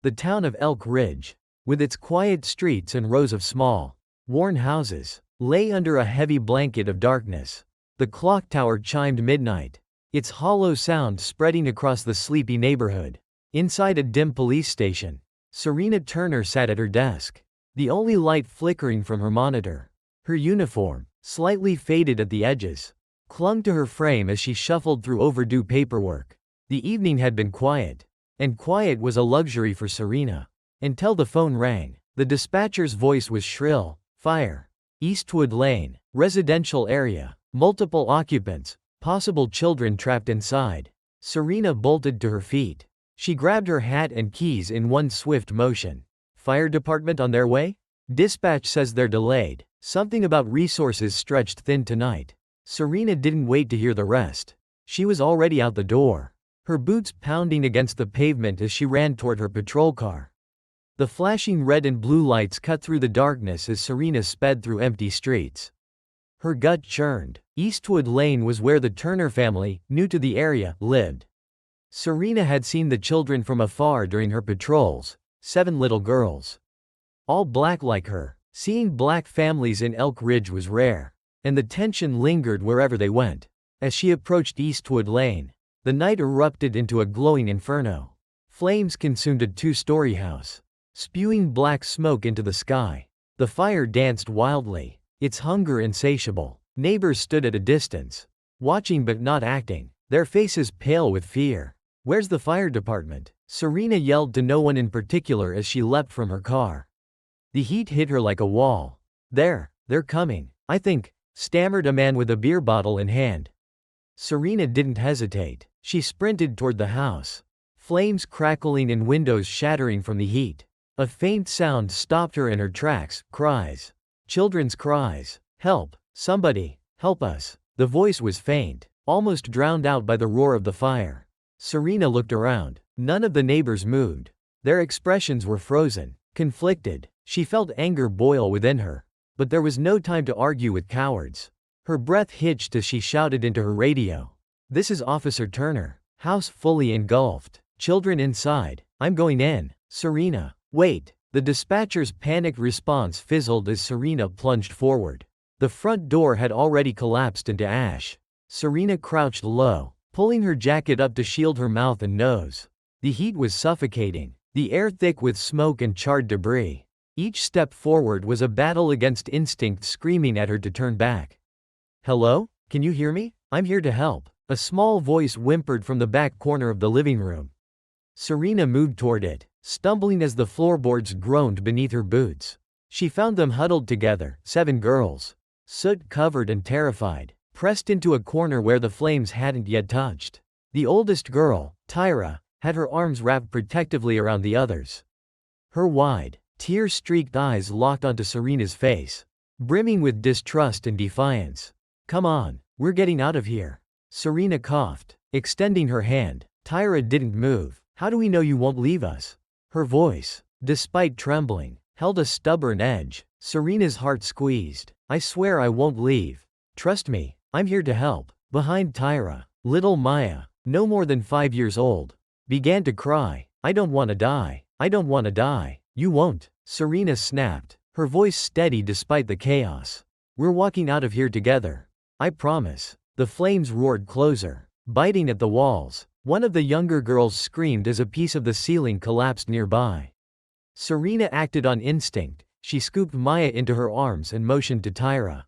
The town of Elk Ridge, with its quiet streets and rows of small, worn houses, lay under a heavy blanket of darkness. The clock tower chimed midnight, its hollow sound spreading across the sleepy neighborhood. Inside a dim police station, Serena Turner sat at her desk, the only light flickering from her monitor. Her uniform, slightly faded at the edges, clung to her frame as she shuffled through overdue paperwork. The evening had been quiet, and quiet was a luxury for Serena. Until the phone rang. The dispatcher's voice was shrill. Fire. Eastwood Lane. Residential area. Multiple occupants. Possible children trapped inside. Serena bolted to her feet. She grabbed her hat and keys in one swift motion. Fire department on their way? Dispatch says they're delayed. Something about resources stretched thin tonight. Serena didn't wait to hear the rest. She was already out the door, her boots pounding against the pavement as she ran toward her patrol car. The flashing red and blue lights cut through the darkness as Serena sped through empty streets. Her gut churned. Eastwood Lane was where the Turner family, new to the area, lived. Serena had seen the children from afar during her patrols, 7 little girls, all black like her. Seeing black families in Elk Ridge was rare, and the tension lingered wherever they went. As she approached Eastwood Lane, the night erupted into a glowing inferno. Flames consumed a 2-story house, spewing black smoke into the sky. The fire danced wildly, its hunger insatiable. Neighbors stood at a distance, watching but not acting, their faces pale with fear. "Where's the fire department?" Serena yelled to no one in particular as she leapt from her car. The heat hit her like a wall. They're coming, I think," stammered a man with a beer bottle in hand. Serena didn't hesitate. She sprinted toward the house, flames crackling and windows shattering from the heat. A faint sound stopped her in her tracks. Cries. Children's cries. "Help! Somebody! Help us!" The voice was faint, almost drowned out by the roar of the fire. Serena looked around. None of the neighbors moved. Their expressions were frozen, conflicted. She felt anger boil within her. But there was no time to argue with cowards. Her breath hitched as she shouted into her radio. "This is Officer Turner. House fully engulfed. Children inside. I'm going in." "Serena, wait." The dispatcher's panicked response fizzled as Serena plunged forward. The front door had already collapsed into ash. Serena crouched low, pulling her jacket up to shield her mouth and nose. The heat was suffocating, the air thick with smoke and charred debris. Each step forward was a battle against instinct screaming at her to turn back. "Hello? Can you hear me? I'm here to help." A small voice whimpered from the back corner of the living room. Serena moved toward it, stumbling as the floorboards groaned beneath her boots. She found them huddled together, 7 girls, soot-covered and terrified, pressed into a corner where the flames hadn't yet touched. The oldest girl, Tyra, had her arms wrapped protectively around the others. Her wide, tear-streaked eyes locked onto Serena's face, brimming with distrust and defiance. "Come on, we're getting out of here." Serena coughed, extending her hand. Tyra didn't move. "How do we know you won't leave us?" Her voice, despite trembling, held a stubborn edge. Serena's heart squeezed. "I swear I won't leave. Trust me, I'm here to help." Behind Tyra, little Maya, no more than 5 years old, began to cry. "I don't want to die. I don't want to die." "You won't," Serena snapped, her voice steady despite the chaos. "We're walking out of here together. I promise." The flames roared closer, biting at the walls. One of the younger girls screamed as a piece of the ceiling collapsed nearby. Serena acted on instinct. She scooped Maya into her arms and motioned to Tyra.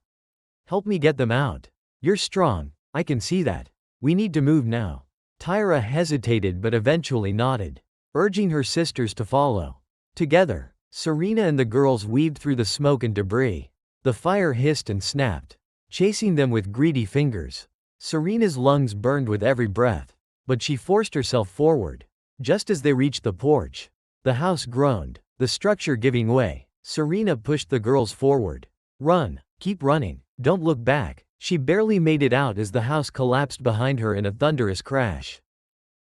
"Help me get them out. You're strong, I can see that. We need to move now." Tyra hesitated but eventually nodded, urging her sisters to follow. Together, Serena and the girls weaved through the smoke and debris. The fire hissed and snapped, chasing them with greedy fingers. Serena's lungs burned with every breath, but she forced herself forward. Just as they reached the porch, the house groaned, the structure giving way. Serena pushed the girls forward. "Run, keep running, don't look back." She barely made it out as the house collapsed behind her in a thunderous crash.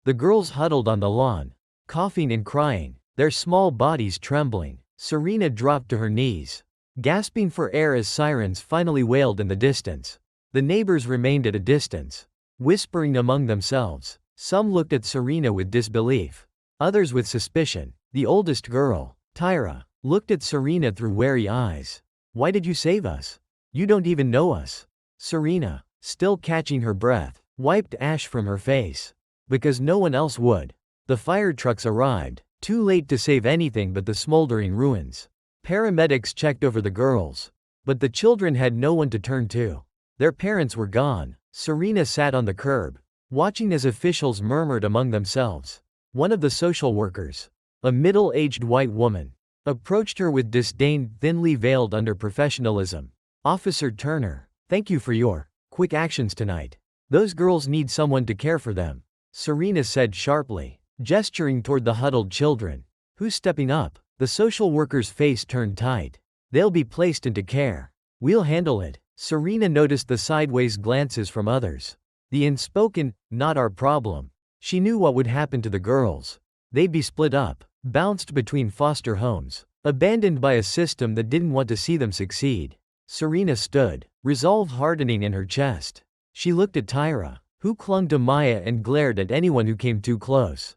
The girls huddled on the lawn, coughing and crying, their small bodies trembling. Serena dropped to her knees, gasping for air as sirens finally wailed in the distance. The neighbors remained at a distance, whispering among themselves. Some looked at Serena with disbelief, others with suspicion. The oldest girl, Tyra, looked at Serena through wary eyes. Why did you save us? You don't even know us. Serena, still catching her breath, wiped ash from her face. Because no one else would. The fire trucks arrived, too late to save anything but the smoldering ruins. Paramedics checked over the girls. But the children had no one to turn to. Their parents were gone. Serena sat on the curb, watching as officials murmured among themselves. One of the social workers, a middle-aged white woman, approached her with disdain thinly veiled under professionalism. Officer Turner, thank you for your quick actions tonight. Those girls need someone to care for them, Serena said sharply, gesturing toward the huddled children. Who's stepping up? The social worker's face turned tight. They'll be placed into care. We'll handle it. Serena noticed the sideways glances from others. The unspoken, not our problem. She knew what would happen to the girls. They'd be split up, bounced between foster homes, abandoned by a system that didn't want to see them succeed. Serena stood, resolve hardening in her chest. She looked at Tyra, who clung to Maya and glared at anyone who came too close.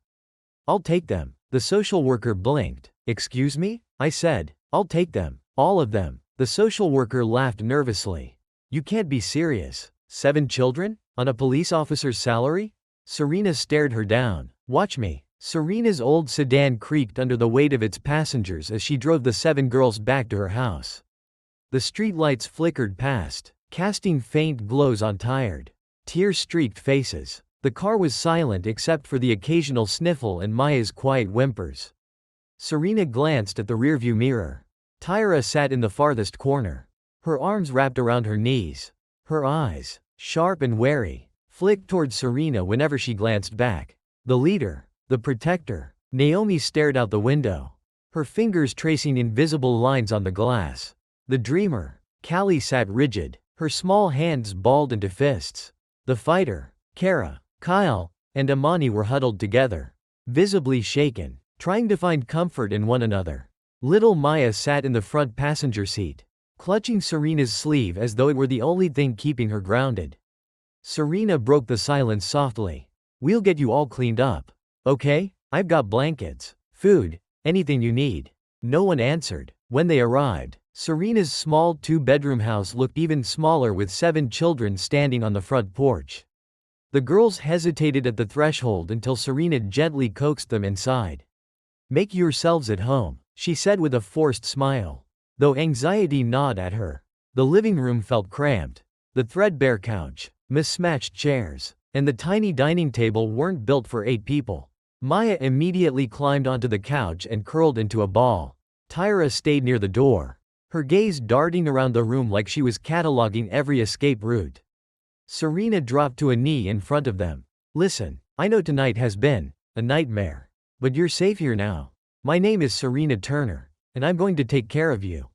I'll take them. The social worker blinked. Excuse me? I said, I'll take them. All of them. The social worker laughed nervously. You can't be serious. 7 children? On a police officer's salary? Serena stared her down. Watch me. Serena's old sedan creaked under the weight of its passengers as she drove the 7 girls back to her house. The streetlights flickered past, casting faint glows on tired, tear-streaked faces. The car was silent except for the occasional sniffle and Maya's quiet whimpers. Serena glanced at the rearview mirror. Tyra sat in the farthest corner, her arms wrapped around her knees. Her eyes, sharp and wary, flicked toward Serena whenever she glanced back. The leader, the protector. Naomi stared out the window, her fingers tracing invisible lines on the glass. The dreamer, Callie sat rigid, her small hands balled into fists. The fighter, Kara, Kyle, and Amani were huddled together, visibly shaken, trying to find comfort in one another. Little Maya sat in the front passenger seat, clutching Serena's sleeve as though it were the only thing keeping her grounded. Serena broke the silence softly. We'll get you all cleaned up. Okay? I've got blankets, food, anything you need. No one answered. When they arrived, Serena's small 2-bedroom house looked even smaller with 7 children standing on the front porch. The girls hesitated at the threshold until Serena gently coaxed them inside. Make yourselves at home, she said with a forced smile. Though anxiety gnawed at her, the living room felt cramped. The threadbare couch, mismatched chairs, and the tiny dining table weren't built for 8 people. Maya immediately climbed onto the couch and curled into a ball. Tyra stayed near the door, her gaze darting around the room like she was cataloging every escape route. Serena dropped to a knee in front of them. Listen, I know tonight has been a nightmare, but you're safe here now. My name is Serena Turner, and I'm going to take care of you.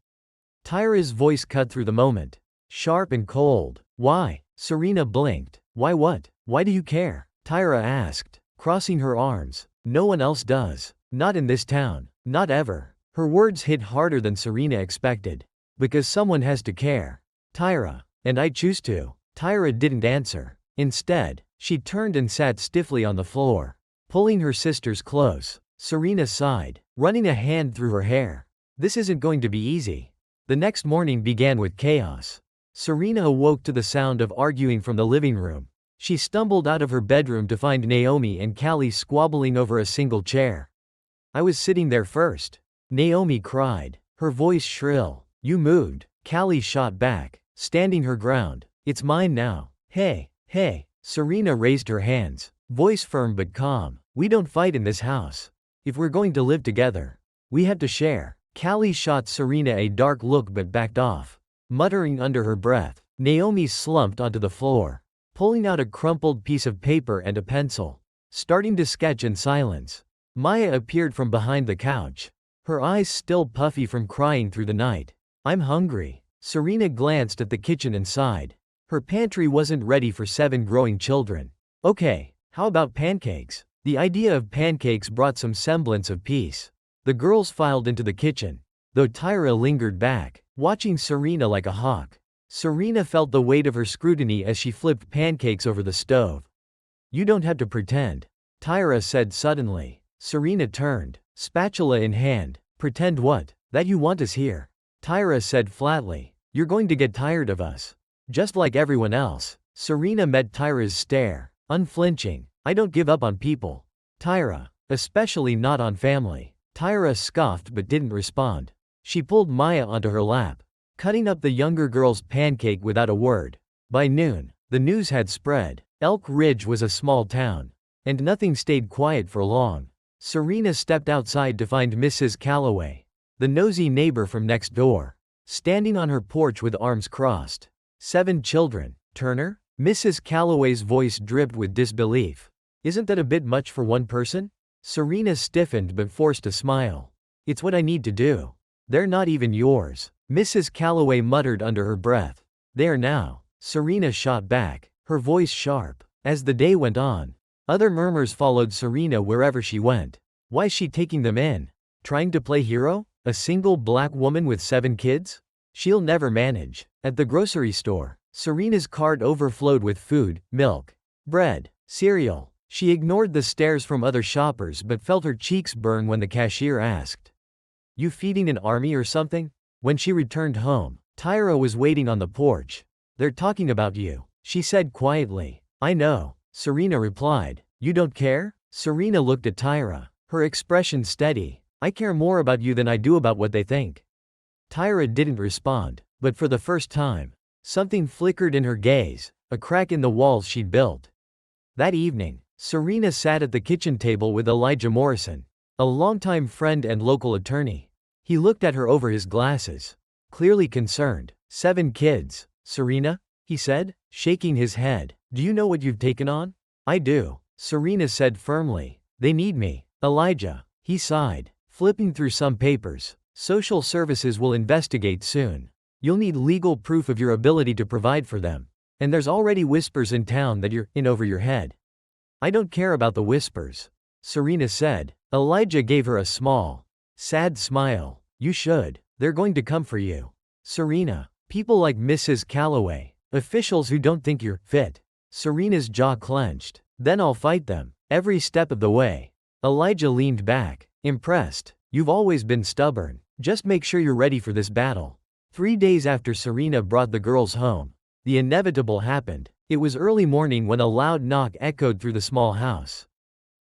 Tyra's voice cut through the moment, sharp and cold. Why? Serena blinked. Why what? Why do you care? Tyra asked, crossing her arms. No one else does. Not in this town. Not ever. Her words hit harder than Serena expected. Because someone has to care. Tyra, and I choose to. Tyra didn't answer. Instead, she turned and sat stiffly on the floor, pulling her sisters close. Serena sighed, running a hand through her hair. This isn't going to be easy. The next morning began with chaos. Serena awoke to the sound of arguing from the living room. She stumbled out of her bedroom to find Naomi and Callie squabbling over a single chair. I was sitting there first. Naomi cried, her voice shrill. You moved. Callie shot back, standing her ground. It's mine now. Hey, hey. Serena raised her hands, voice firm but calm. We don't fight in this house. If we're going to live together, we have to share. Callie shot Serena a dark look but backed off, muttering under her breath. Naomi slumped onto the floor, pulling out a crumpled piece of paper and a pencil, starting to sketch in silence. Maya appeared from behind the couch, her eyes still puffy from crying through the night. I'm hungry. Serena glanced at the kitchen inside. Her pantry wasn't ready for 7 growing children. Okay, how about pancakes? The idea of pancakes brought some semblance of peace. The girls filed into the kitchen, though Tyra lingered back, watching Serena like a hawk. Serena felt the weight of her scrutiny as she flipped pancakes over the stove. You don't have to pretend, Tyra said suddenly. Serena turned, spatula in hand. Pretend what? That you want us here. Tyra said flatly. You're going to get tired of us. Just like everyone else. Serena met Tyra's stare, unflinching. I don't give up on people. Tyra. Especially not on family. Tyra scoffed but didn't respond. She pulled Maya onto her lap, cutting up the younger girl's pancake without a word. By noon, the news had spread. Elk Ridge was a small town, and nothing stayed quiet for long. Serena stepped outside to find Mrs. Calloway, the nosy neighbor from next door, standing on her porch with arms crossed. 7 children, Turner? Mrs. Calloway's voice dripped with disbelief. Isn't that a bit much for one person? Serena stiffened but forced a smile. It's what I need to do. They're not even yours, Mrs. Calloway muttered under her breath. They are now, Serena shot back, her voice sharp. As the day went on, other murmurs followed Serena wherever she went. Why's she taking them in? Trying to play hero? A single black woman with 7 kids? She'll never manage. At the grocery store, Serena's cart overflowed with food, milk, bread, cereal. She ignored the stares from other shoppers but felt her cheeks burn when the cashier asked, "You feeding an army or something?" When she returned home, Tyra was waiting on the porch. "They're talking about you," she said quietly. "I know," Serena replied. "You don't care?" Serena looked at Tyra, her expression steady. "I care more about you than I do about what they think." Tyra didn't respond, but for the first time, something flickered in her gaze, a crack in the walls she'd built. That evening, Serena sat at the kitchen table with Elijah Morrison, a longtime friend and local attorney. He looked at her over his glasses, clearly concerned. 7 kids, Serena? He said, shaking his head. "Do you know what you've taken on?" "I do," Serena said firmly. "They need me." "Elijah," he sighed, flipping through some papers. "Social services will investigate soon. You'll need legal proof of your ability to provide for them. And there's already whispers in town that you're in over your head." "I don't care about the whispers," Serena said. Elijah gave her a small, sad smile. "You should. They're going to come for you. Serena. People like Mrs. Calloway. Officials who don't think you're fit." Serena's jaw clenched. "Then I'll fight them, every step of the way." Elijah leaned back, impressed. "You've always been stubborn. Just make sure you're ready for this battle." 3 days after Serena brought the girls home, the inevitable happened. It was early morning when a loud knock echoed through the small house.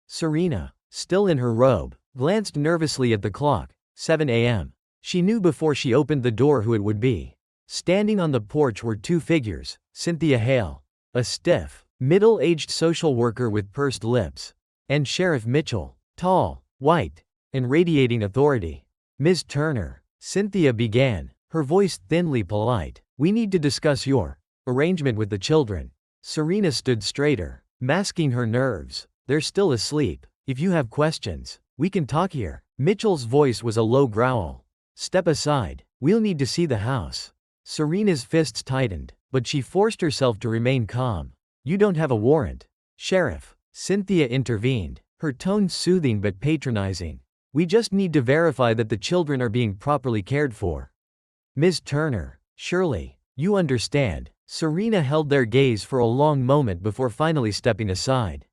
Serena, still in her robe, glanced nervously at the clock. 7 a.m. She knew before she opened the door who it would be. Standing on the porch were 2 figures, Cynthia Hale, a stiff, middle-aged social worker with pursed lips, and Sheriff Mitchell, tall, white, and radiating authority. "Ms. Turner," Cynthia began, her voice thinly polite, "we need to discuss your arrangement with the children." Serena stood straighter, masking her nerves. "They're still asleep. If you have questions, we can talk here." Mitchell's voice was a low growl. "Step aside. We'll need to see the house." Serena's fists tightened, but she forced herself to remain calm. "You don't have a warrant, Sheriff," Cynthia intervened, her tone soothing but patronizing. "We just need to verify that the children are being properly cared for." "Ms. Turner, surely, you understand." Serena held their gaze for a long moment before finally stepping aside.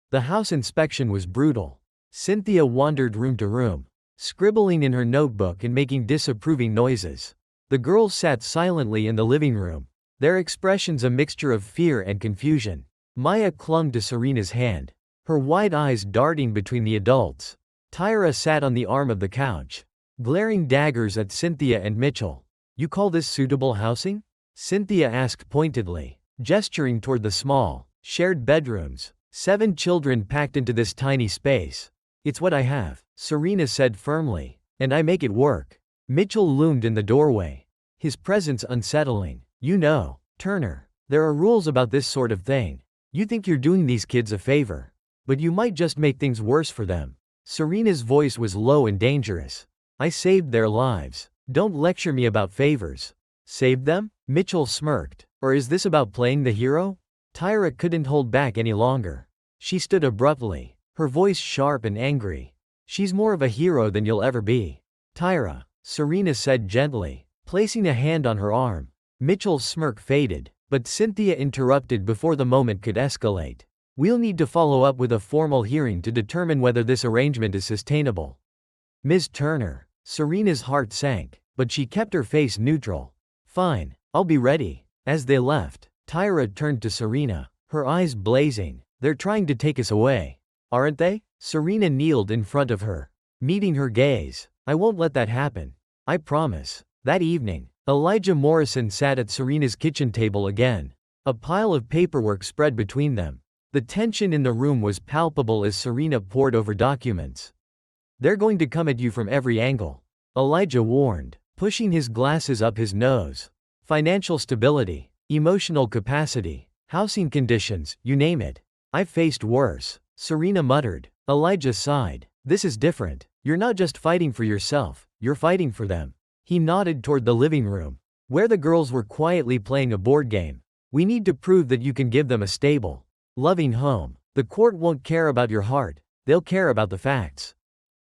The house inspection was brutal. Cynthia wandered room to room, scribbling in her notebook and making disapproving noises. The girls sat silently in the living room, their expressions a mixture of fear and confusion. Maya clung to Serena's hand, her wide eyes darting between the adults. Tyra sat on the arm of the couch, glaring daggers at Cynthia and Mitchell. "You call this suitable housing?" Cynthia asked pointedly, gesturing toward the small, shared bedrooms. 7 children packed into this tiny space. "It's what I have," Serena said firmly, "and I make it work." Mitchell loomed in the doorway, his presence unsettling. "You know, Turner, there are rules about this sort of thing. You think you're doing these kids a favor, but you might just make things worse for them." Serena's voice was low and dangerous. "I saved their lives. Don't lecture me about favors." "Saved them?" Mitchell smirked. "Or is this about playing the hero?" Tyra couldn't hold back any longer. She stood abruptly, her voice sharp and angry. "She's more of a hero than you'll ever be." "Tyra," Serena said gently, placing a hand on her arm. Mitchell's smirk faded, but Cynthia interrupted before the moment could escalate. "We'll need to follow up with a formal hearing to determine whether this arrangement is sustainable." Ms. Turner. Serena's heart sank, but she kept her face neutral. Fine, I'll be ready. As they left, Tyra turned to Serena, her eyes blazing. They're trying to take us away. Aren't they? Serena kneeled in front of her, meeting her gaze. I won't let that happen. I promise. That evening, Elijah Morrison sat at Serena's kitchen table again. A pile of paperwork spread between them. The tension in the room was palpable as Serena pored over documents. They're going to come at you from every angle, Elijah warned, pushing his glasses up his nose. Financial stability, emotional capacity, housing conditions, you name it. I've faced worse, Serena muttered. Elijah sighed. This is different. You're not just fighting for yourself, you're fighting for them. He nodded toward the living room, where the girls were quietly playing a board game. We need to prove that you can give them a stable, loving home. The court won't care about your heart, they'll care about the facts.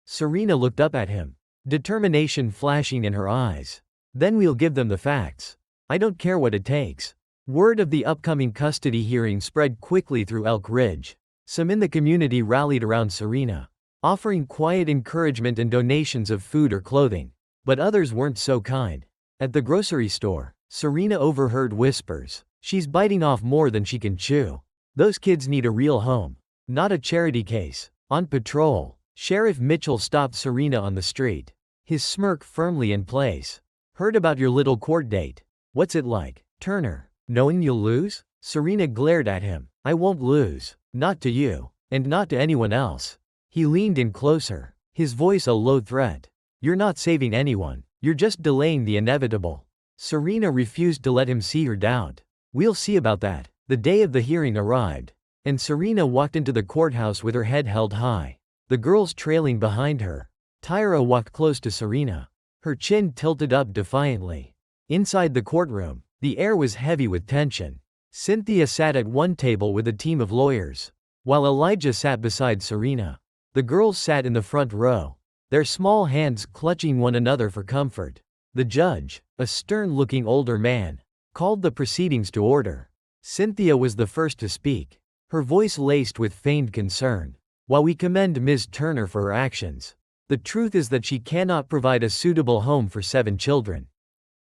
Serena looked up at him, determination flashing in her eyes. Then we'll give them the facts. I don't care what it takes. Word of the upcoming custody hearing spread quickly through Elk Ridge. Some in the community rallied around Serena, offering quiet encouragement and donations of food or clothing. But others weren't so kind. At the grocery store, Serena overheard whispers. She's biting off more than she can chew. Those kids need a real home, not a charity case. On patrol, Sheriff Mitchell stopped Serena on the street, his smirk firmly in place. Heard about your little court date. What's it like, Turner? Knowing you'll lose? Serena glared at him. I won't lose. Not to you. And not to anyone else. He leaned in closer, his voice a low threat. You're not saving anyone. You're just delaying the inevitable. Serena refused to let him see her doubt. We'll see about that. The day of the hearing arrived, and Serena walked into the courthouse with her head held high, the girls trailing behind her. Tyra walked close to Serena, her chin tilted up defiantly. Inside the courtroom, the air was heavy with tension. Cynthia sat at one table with a team of lawyers, while Elijah sat beside Serena. The girls sat in the front row, their small hands clutching one another for comfort. The judge, a stern-looking older man, called the proceedings to order. Cynthia was the first to speak, her voice laced with feigned concern. While we commend Ms. Turner for her actions, the truth is that she cannot provide a suitable home for 7 children.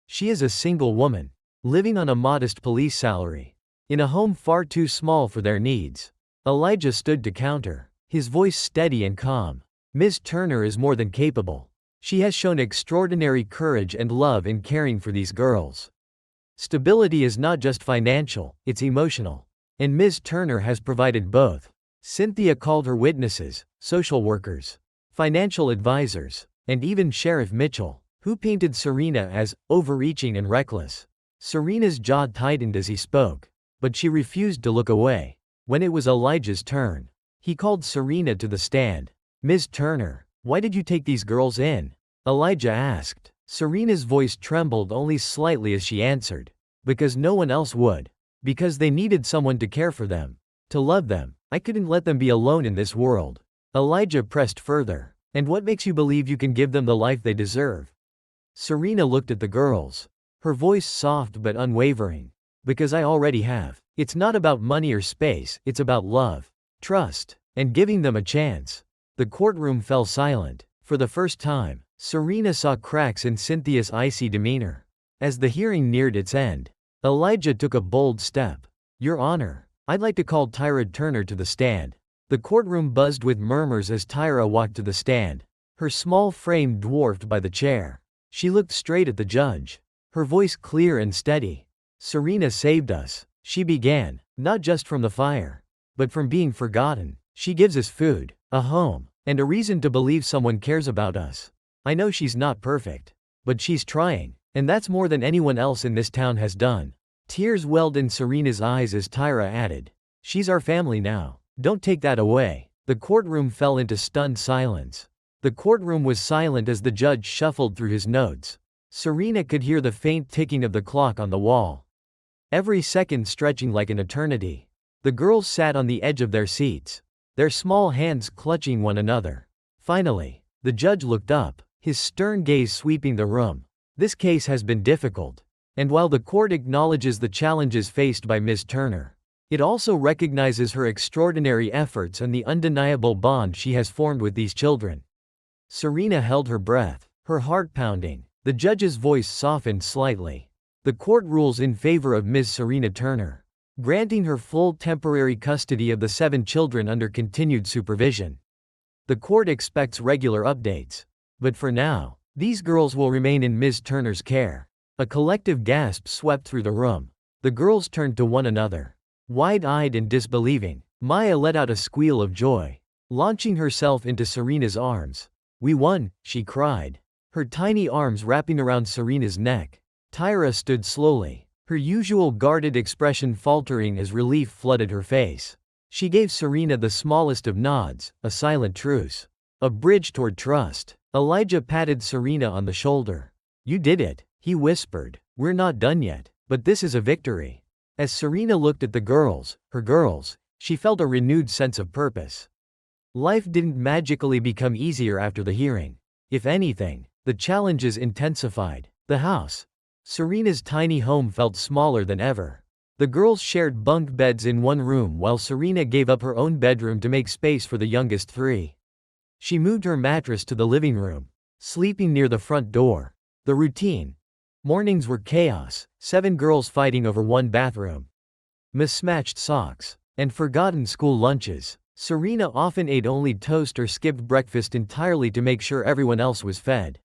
She is a single woman, living on a modest police salary, in a home far too small for their needs. Elijah stood to counter, his voice steady and calm. Ms. Turner is more than capable. She has shown extraordinary courage and love in caring for these girls. Stability is not just financial, it's emotional. And Ms. Turner has provided both. Cynthia called her witnesses, social workers, financial advisors, and even Sheriff Mitchell, who painted Serena as overreaching and reckless. Serena's jaw tightened as he spoke, but she refused to look away. When it was Elijah's turn, he called Serena to the stand. Ms. Turner, why did you take these girls in? Elijah asked. Serena's voice trembled only slightly as she answered. Because no one else would. Because they needed someone to care for them, to love them. I couldn't let them be alone in this world. Elijah pressed further. And what makes you believe you can give them the life they deserve? Serena looked at the girls, her voice soft but unwavering. Because I already have. It's not about money or space, it's about love, trust, and giving them a chance. The courtroom fell silent. For the first time, Serena saw cracks in Cynthia's icy demeanor. As the hearing neared its end, Elijah took a bold step. Your Honor, I'd like to call Tyra Turner to the stand. The courtroom buzzed with murmurs as Tyra walked to the stand, her small frame dwarfed by the chair. She looked straight at the judge, her voice clear and steady. Serena saved us, she began, not just from the fire, but from being forgotten. She gives us food, a home, and a reason to believe someone cares about us. I know she's not perfect, but she's trying, and that's more than anyone else in this town has done. Tears welled in Serena's eyes as Tyra added, she's our family now. Don't take that away. The courtroom fell into stunned silence. The courtroom was silent as the judge shuffled through his notes. Serena could hear the faint ticking of the clock on the wall, every second stretching like an eternity. The girls sat on the edge of their seats, their small hands clutching one another. Finally, the judge looked up, his stern gaze sweeping the room. This case has been difficult, and while the court acknowledges the challenges faced by Ms. Turner, it also recognizes her extraordinary efforts and the undeniable bond she has formed with these children. Serena held her breath, her heart pounding. The judge's voice softened slightly. The court rules in favor of Ms. Serena Turner, granting her full temporary custody of the 7 children under continued supervision. The court expects regular updates. But for now, these girls will remain in Ms. Turner's care. A collective gasp swept through the room. The girls turned to one another, wide-eyed and disbelieving. Maya let out a squeal of joy, launching herself into Serena's arms. "We won," she cried, her tiny arms wrapping around Serena's neck. Tyra stood slowly, her usual guarded expression faltering as relief flooded her face. She gave Serena the smallest of nods, a silent truce, a bridge toward trust. Elijah patted Serena on the shoulder. "You did it," he whispered. "We're not done yet, but this is a victory." As Serena looked at the girls, her girls, she felt a renewed sense of purpose. Life didn't magically become easier after the hearing. If anything, the challenges intensified. The house, Serena's tiny home, felt smaller than ever. The girls shared bunk beds in one room while Serena gave up her own bedroom to make space for the youngest 3. She moved her mattress to the living room, sleeping near the front door. The routine. Mornings were chaos, 7 girls fighting over one bathroom, mismatched socks, and forgotten school lunches. Serena often ate only toast or skipped breakfast entirely to make sure everyone else was fed.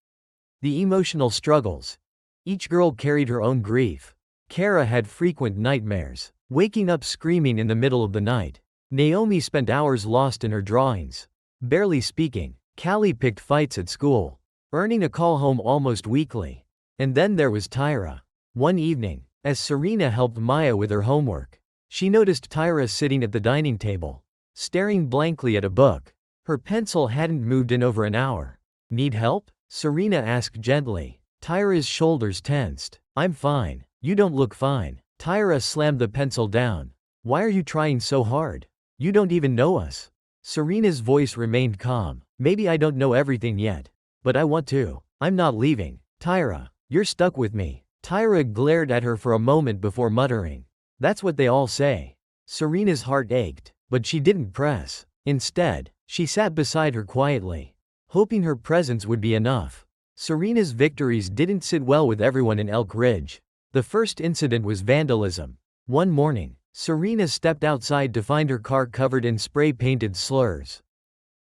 The emotional struggles. Each girl carried her own grief. Kara had frequent nightmares, waking up screaming in the middle of the night. Naomi spent hours lost in her drawings, barely speaking. Callie picked fights at school, earning a call home almost weekly. And then there was Tyra. One evening, as Serena helped Maya with her homework, she noticed Tyra sitting at the dining table, staring blankly at a book. Her pencil hadn't moved in over an hour. "Need help?" Serena asked gently. Tyra's shoulders tensed. "I'm fine." "You don't look fine." Tyra slammed the pencil down. "Why are you trying so hard? You don't even know us." Serena's voice remained calm. "Maybe I don't know everything yet, but I want to. I'm not leaving." "Tyra, you're stuck with me." Tyra glared at her for a moment before muttering, "That's what they all say." Serena's heart ached, but she didn't press. Instead, she sat beside her quietly, hoping her presence would be enough. Serena's victories didn't sit well with everyone in Elk Ridge. The first incident was vandalism. One morning, Serena stepped outside to find her car covered in spray-painted slurs.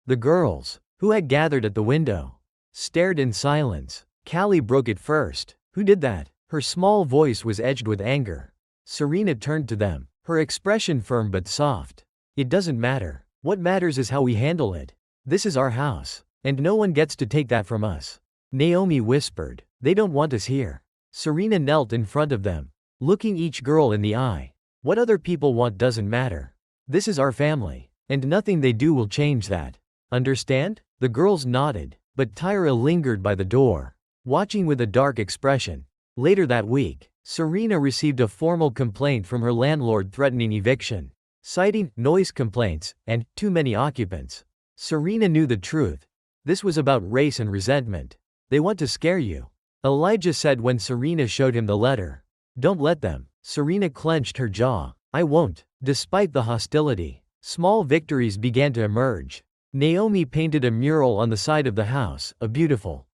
The girls, who had gathered at the window, stared in silence. Callie broke it first. "Who did that?" Her small voice was edged with anger. Serena turned to them, her expression firm but soft. "It doesn't matter. What matters is how we handle it. This is our house, and no one gets to take that from us." Naomi whispered, "They don't want us here." Serena knelt in front of them, looking each girl in the eye. "What other people want doesn't matter. This is our family, and nothing they do will change that. Understand?" The girls nodded, but Tyra lingered by the door, watching with a dark expression. Later that week, Serena received a formal complaint from her landlord threatening eviction, citing noise complaints and too many occupants. Serena knew the truth. This was about race and resentment. "They want to scare you," Elijah said when Serena showed him the letter. "Don't let them." Serena clenched her jaw. "I won't." Despite the hostility, small victories began to emerge. Naomi painted a mural on the side of the house, a beautiful,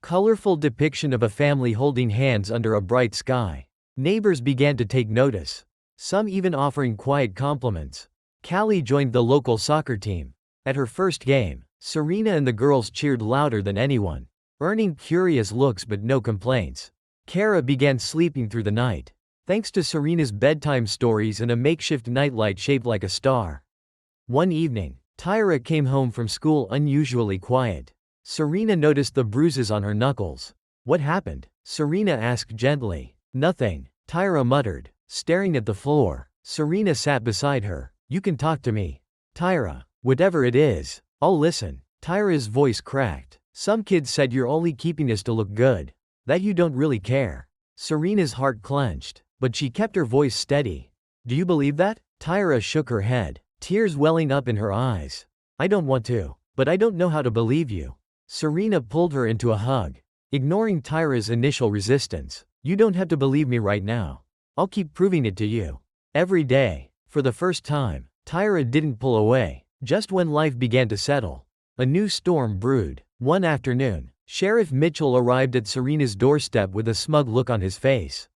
colorful depiction of a family holding hands under a bright sky. Neighbors began to take notice, some even offering quiet compliments. Callie joined the local soccer team. At her first game, Serena and the girls cheered louder than anyone, earning curious looks but no complaints. Kara began sleeping through the night, thanks to Serena's bedtime stories and a makeshift nightlight shaped like a star. One evening, Tyra came home from school unusually quiet. Serena noticed the bruises on her knuckles. "What happened?" Serena asked gently. "Nothing," Tyra muttered, staring at the floor. Serena sat beside her. "You can talk to me." "Tyra, whatever it is, I'll listen." Tyra's voice cracked. "Some kids said you're only keeping us to look good, that you don't really care." Serena's heart clenched, but she kept her voice steady. "Do you believe that?" Tyra shook her head, tears welling up in her eyes. "I don't want to, but I don't know how to believe you." Serena pulled her into a hug, ignoring Tyra's initial resistance. "You don't have to believe me right now. I'll keep proving it to you. Every day." For the first time, Tyra didn't pull away. Just when life began to settle, a new storm brewed. One afternoon, Sheriff Mitchell arrived at Serena's doorstep with a smug look on his face.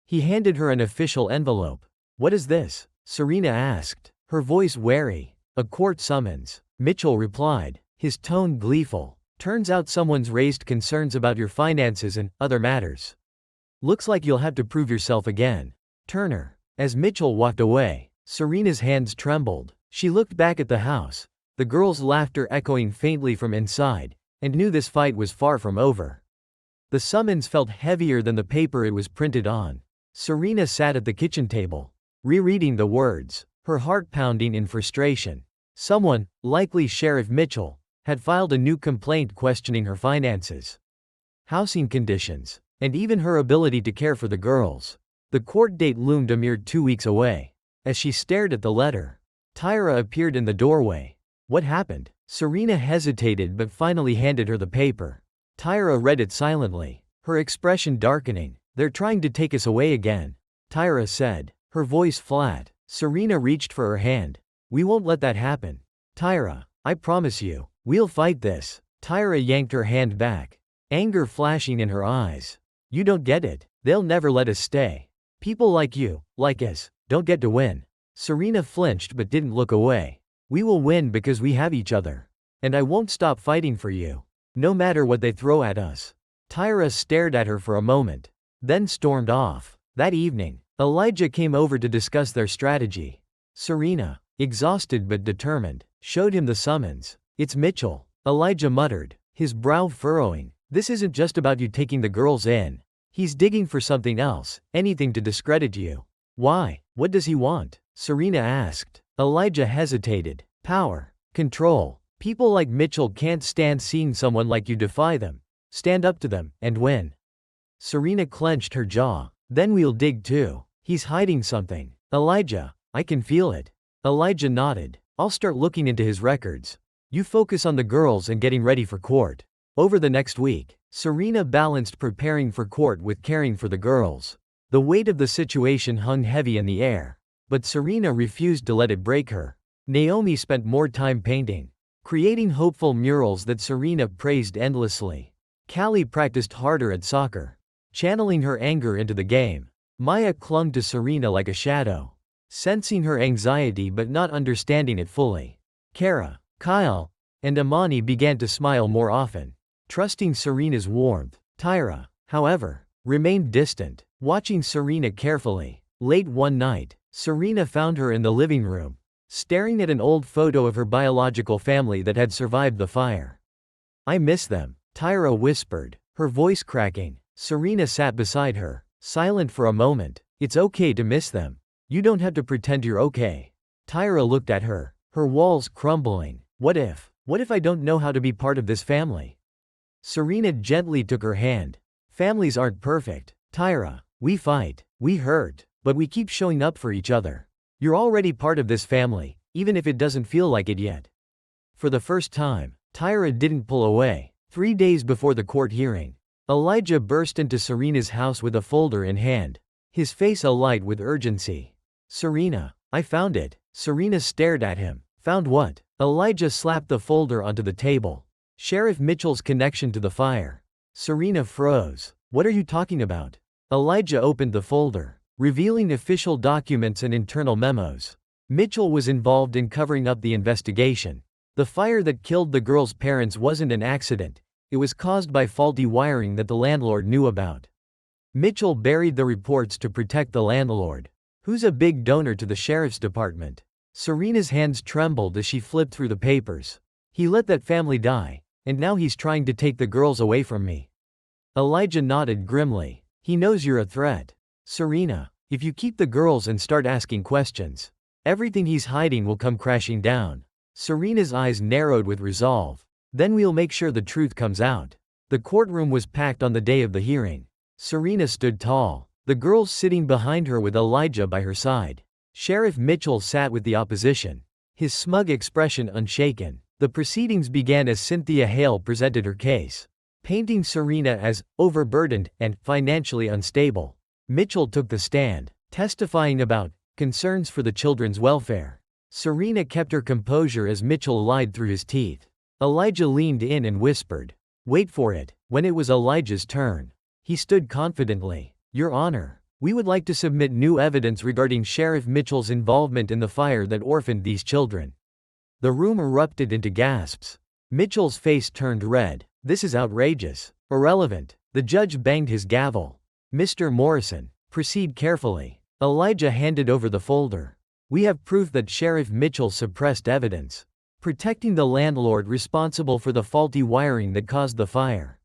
He handed her an official envelope. "What is this?" Serena asked, her voice wary. "A court summons," Mitchell replied, his tone gleeful. "Turns out someone's raised concerns about your finances and other matters. Looks like you'll have to prove yourself again." Turner. As Mitchell walked away, Serena's hands trembled. She looked back at the house, the girls' laughter echoing faintly from inside, and knew this fight was far from over. The summons felt heavier than the paper it was printed on. Serena sat at the kitchen table, rereading the words, her heart pounding in frustration. Someone, likely Sheriff Mitchell, had filed a new complaint questioning her finances, housing conditions, and even her ability to care for the girls. The court date loomed a mere 2 weeks away. As she stared at the letter, Tyra appeared in the doorway. "What happened?" Serena hesitated but finally handed her the paper. Tyra read it silently, her expression darkening. "They're trying to take us away again," Tyra said, her voice flat. Serena reached for her hand. "We won't let that happen. Tyra, I promise you, we'll fight this." Tyra yanked her hand back, anger flashing in her eyes. "You don't get it. They'll never let us stay. People like you, like us, don't get to win." Serena flinched but didn't look away. "We will win because we have each other. And I won't stop fighting for you, no matter what they throw at us." Tyra stared at her for a moment, then stormed off. That evening, Elijah came over to discuss their strategy. Serena, exhausted but determined, showed him the summons. "It's Mitchell," Elijah muttered, his brow furrowing. "This isn't just about you taking the girls in. He's digging for something else, anything to discredit you." "Why? What does he want?" Serena asked. Elijah hesitated. "Power. Control. People like Mitchell can't stand seeing someone like you defy them, stand up to them, and win." Serena clenched her jaw. "Then we'll dig too. He's hiding something. Elijah, I can feel it." Elijah nodded. "I'll start looking into his records. You focus on the girls and getting ready for court." Over the next week, Serena balanced preparing for court with caring for the girls. The weight of the situation hung heavy in the air, but Serena refused to let it break her. Naomi spent more time painting, creating hopeful murals that Serena praised endlessly. Callie practiced harder at soccer, channeling her anger into the game. Maya clung to Serena like a shadow, sensing her anxiety but not understanding it fully. Kara, Kyle, and Amani began to smile more often, trusting Serena's warmth. Tyra, however, remained distant, watching Serena carefully. Late one night, Serena found her in the living room, staring at an old photo of her biological family that had survived the fire. "I miss them," Tyra whispered, her voice cracking. Serena sat beside her, silent for a moment. "It's okay to miss them. You don't have to pretend you're okay." Tyra looked at her, her walls crumbling. What if I don't know how to be part of this family?" Serena gently took her hand. "Families aren't perfect, Tyra. We fight, we hurt, but we keep showing up for each other. You're already part of this family, even if it doesn't feel like it yet." For the first time, Tyra didn't pull away. 3 days before the court hearing, Elijah burst into Serena's house with a folder in hand, his face alight with urgency. "Serena, I found it." Serena stared at him. "Found what?" Elijah slapped the folder onto the table. "Sheriff Mitchell's connection to the fire." Serena froze. "What are you talking about?" Elijah opened the folder, revealing official documents and internal memos. Mitchell was involved in covering up the investigation. The fire that killed the girls' parents wasn't an accident, it was caused by faulty wiring that the landlord knew about. Mitchell buried the reports to protect the landlord, who's a big donor to the sheriff's department. Serena's hands trembled as she flipped through the papers. "He let that family die, and now he's trying to take the girls away from me." Elijah nodded grimly. "He knows you're a threat. Serena, if you keep the girls and start asking questions, everything he's hiding will come crashing down." Serena's eyes narrowed with resolve. "Then we'll make sure the truth comes out." The courtroom was packed on the day of the hearing. Serena stood tall, the girls sitting behind her with Elijah by her side. Sheriff Mitchell sat with the opposition, his smug expression unshaken. The proceedings began as Cynthia Hale presented her case, painting Serena as overburdened and financially unstable. Mitchell took the stand, testifying about concerns for the children's welfare. Serena kept her composure as Mitchell lied through his teeth. Elijah leaned in and whispered, "Wait for it." When it was Elijah's turn, he stood confidently. "Your Honor, we would like to submit new evidence regarding Sheriff Mitchell's involvement in the fire that orphaned these children." The room erupted into gasps. Mitchell's face turned red. "This is outrageous. Irrelevant." The judge banged his gavel. "Mr. Morrison, proceed carefully." Elijah handed over the folder. "We have proof that Sheriff Mitchell suppressed evidence, protecting the landlord responsible for the faulty wiring that caused the fire.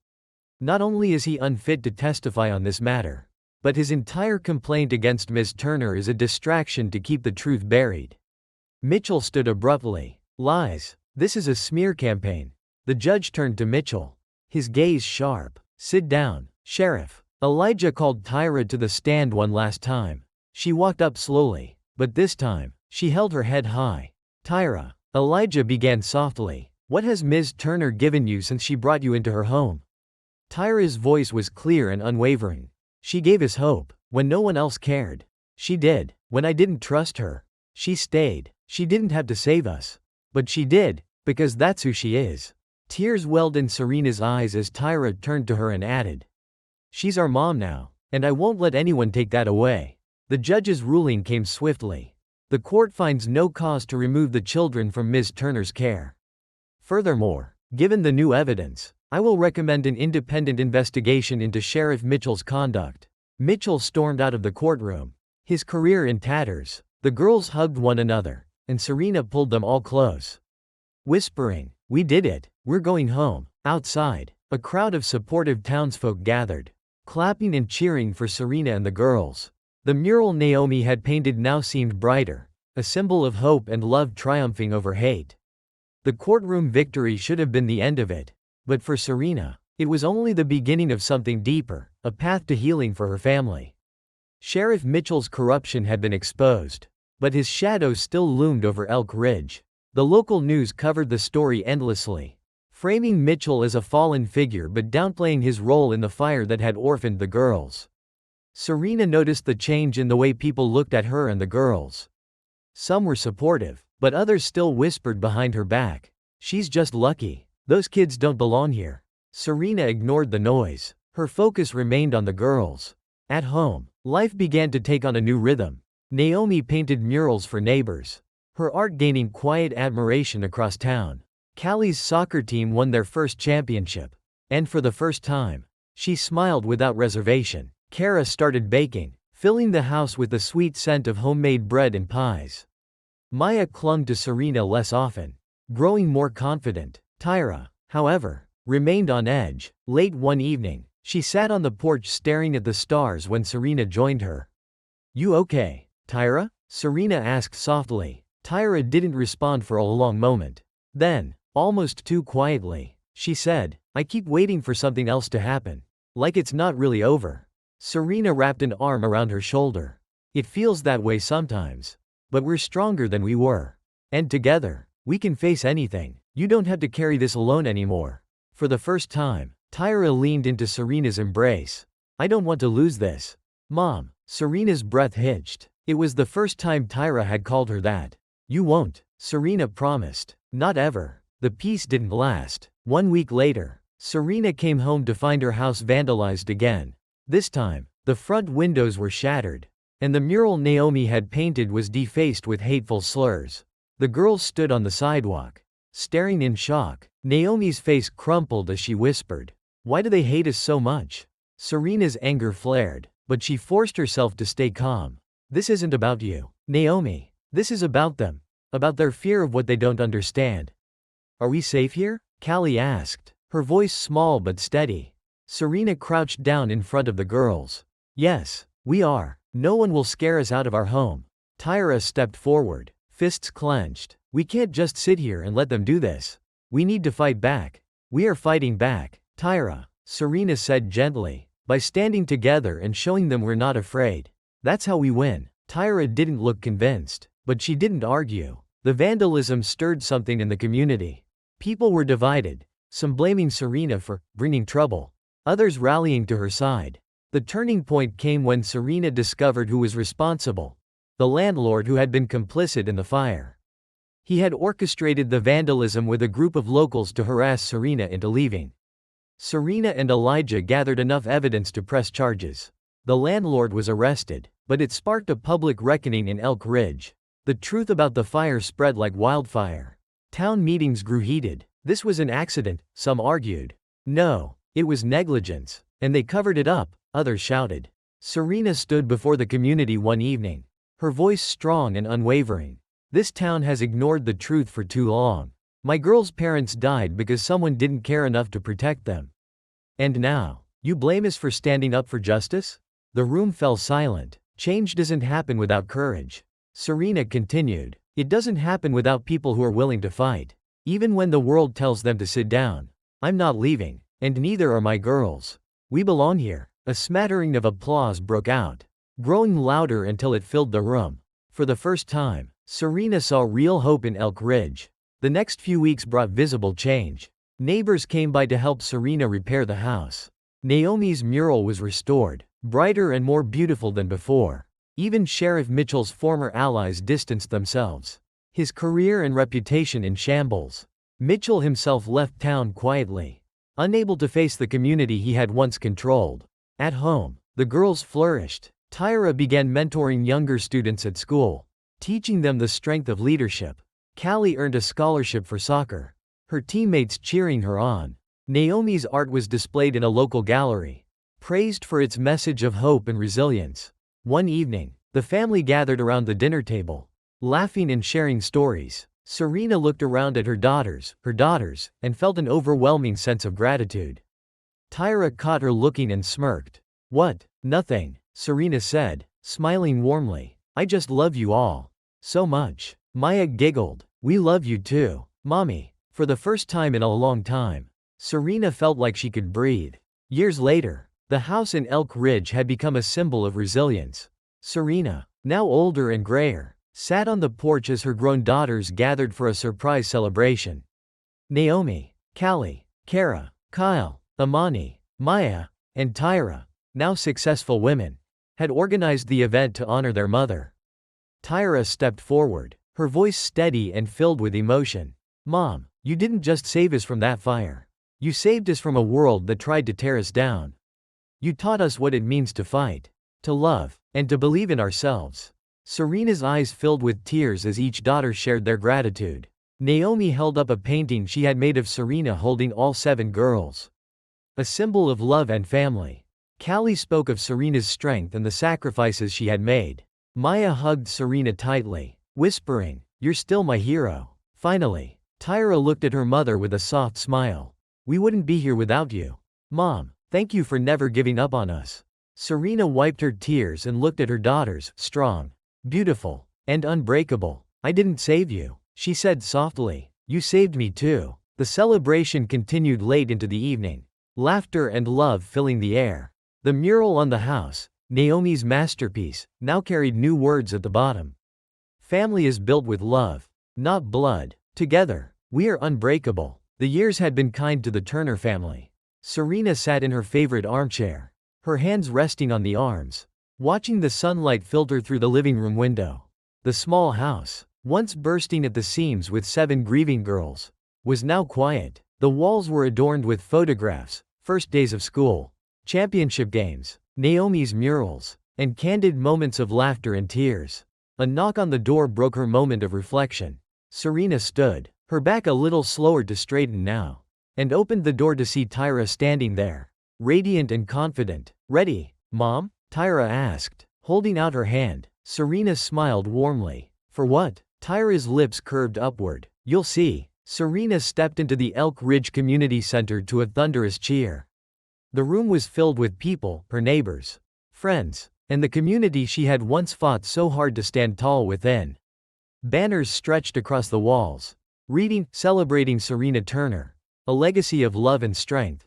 Not only is he unfit to testify on this matter, but his entire complaint against Ms. Turner is a distraction to keep the truth buried." Mitchell stood abruptly. "Lies. This is a smear campaign." The judge turned to Mitchell, his gaze sharp. "Sit down, Sheriff." Elijah called Tyra to the stand one last time. She walked up slowly, but this time, she held her head high. "Tyra," Elijah began softly, "what has Ms. Turner given you since she brought you into her home?" Tyra's voice was clear and unwavering. "She gave us hope, when no one else cared. She did, when I didn't trust her. She stayed. She didn't have to save us. But she did, because that's who she is." Tears welled in Serena's eyes as Tyra turned to her and added, "She's our mom now, and I won't let anyone take that away." The judge's ruling came swiftly. The court finds no cause to remove the children from Ms. Turner's care. Furthermore, given the new evidence, I will recommend an independent investigation into Sheriff Mitchell's conduct. Mitchell stormed out of the courtroom, his career in tatters. The girls hugged one another, and Serena pulled them all close, whispering, "We did it, we're going home." Outside, a crowd of supportive townsfolk gathered, clapping and cheering for Serena and the girls. The mural Naomi had painted now seemed brighter, a symbol of hope and love triumphing over hate. The courtroom victory should have been the end of it, but for Serena, it was only the beginning of something deeper, a path to healing for her family. Sheriff Mitchell's corruption had been exposed, but his shadow still loomed over Elk Ridge. The local news covered the story endlessly, framing Mitchell as a fallen figure but downplaying his role in the fire that had orphaned the girls. Serena noticed the change in the way people looked at her and the girls. Some were supportive, but others still whispered behind her back, "She's just lucky. Those kids don't belong here." Serena ignored the noise. Her focus remained on the girls. At home, life began to take on a new rhythm. Naomi painted murals for neighbors, her art gaining quiet admiration across town. Callie's soccer team won their first championship, and for the first time, she smiled without reservation. Kara started baking, filling the house with the sweet scent of homemade bread and pies. Maya clung to Serena less often, growing more confident. Tyra, however, remained on edge. Late one evening, she sat on the porch staring at the stars when Serena joined her. "You okay, Tyra?" Serena asked softly. Tyra didn't respond for a long moment. Then, almost too quietly, she said, "I keep waiting for something else to happen. Like it's not really over." Serena wrapped an arm around her shoulder. "It feels that way sometimes. But we're stronger than we were. And together, we can face anything. You don't have to carry this alone anymore." For the first time, Tyra leaned into Serena's embrace. "I don't want to lose this, Mom." Serena's breath hitched. It was the first time Tyra had called her that. "You won't," Serena promised. "Not ever." The peace didn't last. 1 week later, Serena came home to find her house vandalized again. This time, the front windows were shattered, and the mural Naomi had painted was defaced with hateful slurs. The girls stood on the sidewalk, staring in shock. Naomi's face crumpled as she whispered, "Why do they hate us so much?" Serena's anger flared, but she forced herself to stay calm. "This isn't about you, Naomi. This is about them. About their fear of what they don't understand." "Are we safe here?" Callie asked, her voice small but steady. Serena crouched down in front of the girls. "Yes, we are. No one will scare us out of our home." Tyra stepped forward, fists clenched. "We can't just sit here and let them do this. We need to fight back." "We are fighting back, Tyra," Serena said gently, "by standing together and showing them we're not afraid. That's how we win." Tyra didn't look convinced, but she didn't argue. The vandalism stirred something in the community. People were divided, some blaming Serena for bringing trouble, others rallying to her side. The turning point came when Serena discovered who was responsible: the landlord who had been complicit in the fire. He had orchestrated the vandalism with a group of locals to harass Serena into leaving. Serena and Elijah gathered enough evidence to press charges. The landlord was arrested, but it sparked a public reckoning in Elk Ridge. The truth about the fire spread like wildfire. Town meetings grew heated. This was an accident, some argued. No, it was negligence, and they covered it up, others shouted. Serena stood before the community one evening, her voice strong and unwavering. This town has ignored the truth for too long. My girl's parents died because someone didn't care enough to protect them. And now, you blame us for standing up for justice? The room fell silent. Change doesn't happen without courage. Serena continued. It doesn't happen without people who are willing to fight. Even when the world tells them to sit down. I'm not leaving, and neither are my girls. We belong here. A smattering of applause broke out, growing louder until it filled the room. For the first time, Serena saw real hope in Elk Ridge. The next few weeks brought visible change. Neighbors came by to help Serena repair the house. Naomi's mural was restored, brighter and more beautiful than before. Even Sheriff Mitchell's former allies distanced themselves. His career and reputation in shambles. Mitchell himself left town quietly, unable to face the community he had once controlled. At home, the girls flourished. Tyra began mentoring younger students at school, teaching them the strength of leadership. Callie earned a scholarship for soccer, her teammates cheering her on. Naomi's art was displayed in a local gallery, praised for its message of hope and resilience. One evening, the family gathered around the dinner table, laughing and sharing stories. Serena looked around at her daughters, and felt an overwhelming sense of gratitude. Tyra caught her looking and smirked. What? Nothing, Serena said, smiling warmly. I just love you all so much. Maya giggled. We love you too, Mommy. For the first time in a long time, Serena felt like she could breathe. Years later, the house in Elk Ridge had become a symbol of resilience. Serena, now older and grayer, sat on the porch as her grown daughters gathered for a surprise celebration. Naomi, Callie, Kara, Kyle, Amani, Maya, and Tyra, now successful women, had organized the event to honor their mother. Tyra stepped forward, her voice steady and filled with emotion. Mom, you didn't just save us from that fire. You saved us from a world that tried to tear us down. You taught us what it means to fight, to love, and to believe in ourselves. Serena's eyes filled with tears as each daughter shared their gratitude. Naomi held up a painting she had made of Serena holding all 7 girls, a symbol of love and family. Callie spoke of Serena's strength and the sacrifices she had made. Maya hugged Serena tightly, whispering, "You're still my hero." Finally, Tyra looked at her mother with a soft smile. "We wouldn't be here without you. Mom, thank you for never giving up on us." Serena wiped her tears and looked at her daughters, strong, beautiful, and unbreakable. "I didn't save you," she said softly. "You saved me too." The celebration continued late into the evening, laughter and love filling the air. The mural on the house, Naomi's masterpiece, now carried new words at the bottom. Family is built with love, not blood. Together, we are unbreakable. The years had been kind to the Turner family. Serena sat in her favorite armchair, her hands resting on the arms, watching the sunlight filter through the living room window. The small house, once bursting at the seams with 7 grieving girls, was now quiet. The walls were adorned with photographs, first days of school, championship games, Naomi's murals, and candid moments of laughter and tears. A knock on the door broke her moment of reflection. Serena stood, her back a little slower to straighten now, and opened the door to see Tyra standing there, radiant and confident. "Ready, Mom?" Tyra asked, holding out her hand. Serena smiled warmly. "For what?" Tyra's lips curved upward. "You'll see." Serena stepped into the Elk Ridge Community Center to a thunderous cheer. The room was filled with people, her neighbors, friends, and the community she had once fought so hard to stand tall within. Banners stretched across the walls, reading, "Celebrating Serena Turner, a legacy of love and strength."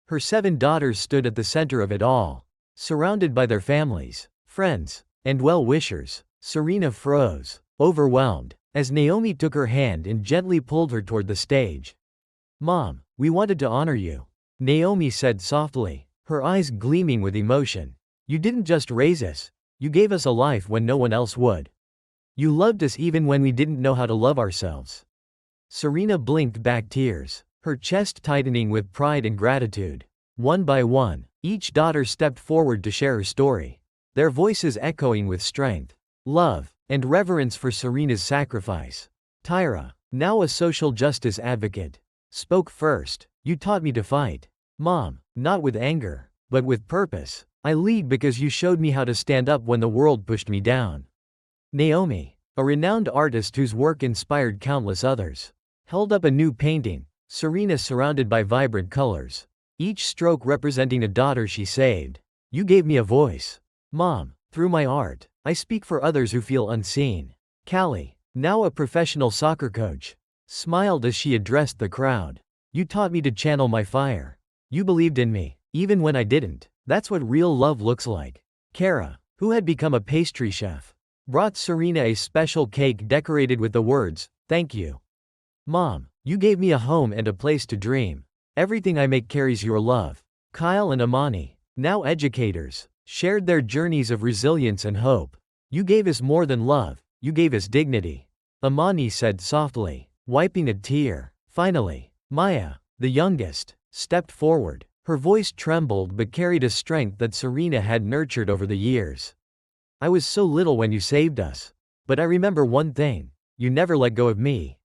Her 7 daughters stood at the center of it all, surrounded by their families, friends, and well-wishers. Serena froze, overwhelmed, as Naomi took her hand and gently pulled her toward the stage. "Mom, we wanted to honor you," Naomi said softly, her eyes gleaming with emotion. "You didn't just raise us, you gave us a life when no one else would." You loved us even when we didn't know how to love ourselves. Serena blinked back tears, her chest tightening with pride and gratitude. One by one, each daughter stepped forward to share her story, their voices echoing with strength, love, and reverence for Serena's sacrifice. Tyra, now a social justice advocate, spoke first. You taught me to fight, Mom, not with anger, but with purpose. I lead because you showed me how to stand up when the world pushed me down. Naomi, a renowned artist whose work inspired countless others, held up a new painting, Serena surrounded by vibrant colors, each stroke representing a daughter she saved. You gave me a voice, Mom. Through my art, I speak for others who feel unseen. Callie, now a professional soccer coach, smiled as she addressed the crowd. You taught me to channel my fire. You believed in me, even when I didn't. That's what real love looks like. Kara, who had become a pastry chef, brought Serena a special cake decorated with the words, "Thank you, Mom. You gave me a home and a place to dream. Everything I make carries your love." Kyle and Amani, now educators, shared their journeys of resilience and hope. You gave us more than love, you gave us dignity, Amani said softly, wiping a tear. Finally, Maya, the youngest, stepped forward. Her voice trembled but carried a strength that Serena had nurtured over the years. I was so little when you saved us. But I remember one thing, you never let go of me.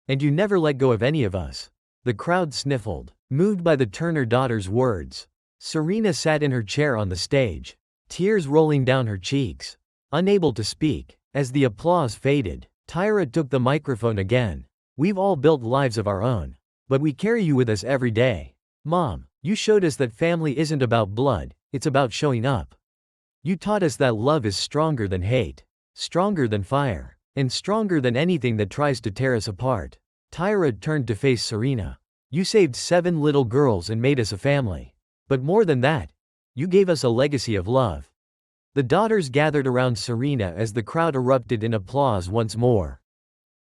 And you never let go of any of us. The crowd sniffled, moved by the Turner daughters' words. Serena sat in her chair on the stage, tears rolling down her cheeks, unable to speak. As the applause faded, Tyra took the microphone again. We've all built lives of our own, but we carry you with us every day. Mom, you showed us that family isn't about blood, it's about showing up. You taught us that love is stronger than hate, stronger than fire, and stronger than anything that tries to tear us apart. Tyra turned to face Serena. You saved 7 little girls and made us a family. But more than that, you gave us a legacy of love. The daughters gathered around Serena as the crowd erupted in applause once more.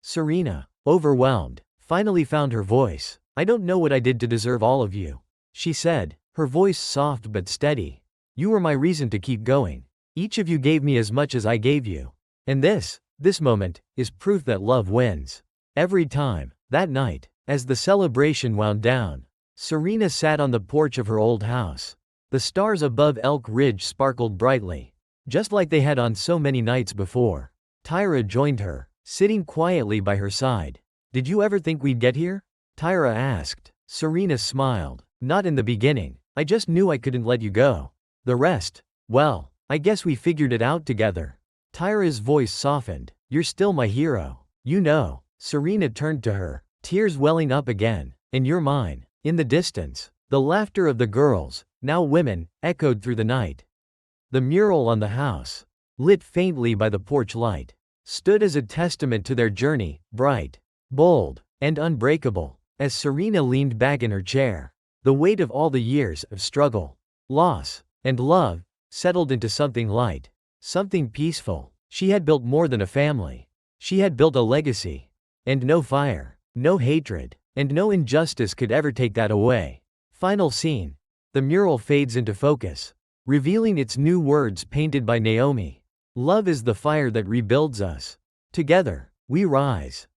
Serena, overwhelmed, finally found her voice. I don't know what I did to deserve all of you, she said, her voice soft but steady. You were my reason to keep going. Each of you gave me as much as I gave you. And this moment, is proof that love wins. Every time. That night, as the celebration wound down, Serena sat on the porch of her old house. The stars above Elk Ridge sparkled brightly, just like they had on so many nights before. Tyra joined her, sitting quietly by her side. Did you ever think we'd get here? Tyra asked. Serena smiled. Not in the beginning. I just knew I couldn't let you go. The rest, well, I guess we figured it out together. Tyra's voice softened. You're still my hero. You know. Serena turned to her, tears welling up again. And you're mine. In the distance, the laughter of the girls, now women, echoed through the night. The mural on the house, lit faintly by the porch light, stood as a testament to their journey, bright, bold, and unbreakable. As Serena leaned back in her chair, the weight of all the years of struggle, loss, and love settled into something light, something peaceful. She had built more than a family. She had built a legacy. And no fire, no hatred, and no injustice could ever take that away. Final scene. The mural fades into focus, revealing its new words painted by Naomi. Love is the fire that rebuilds us. Together, we rise.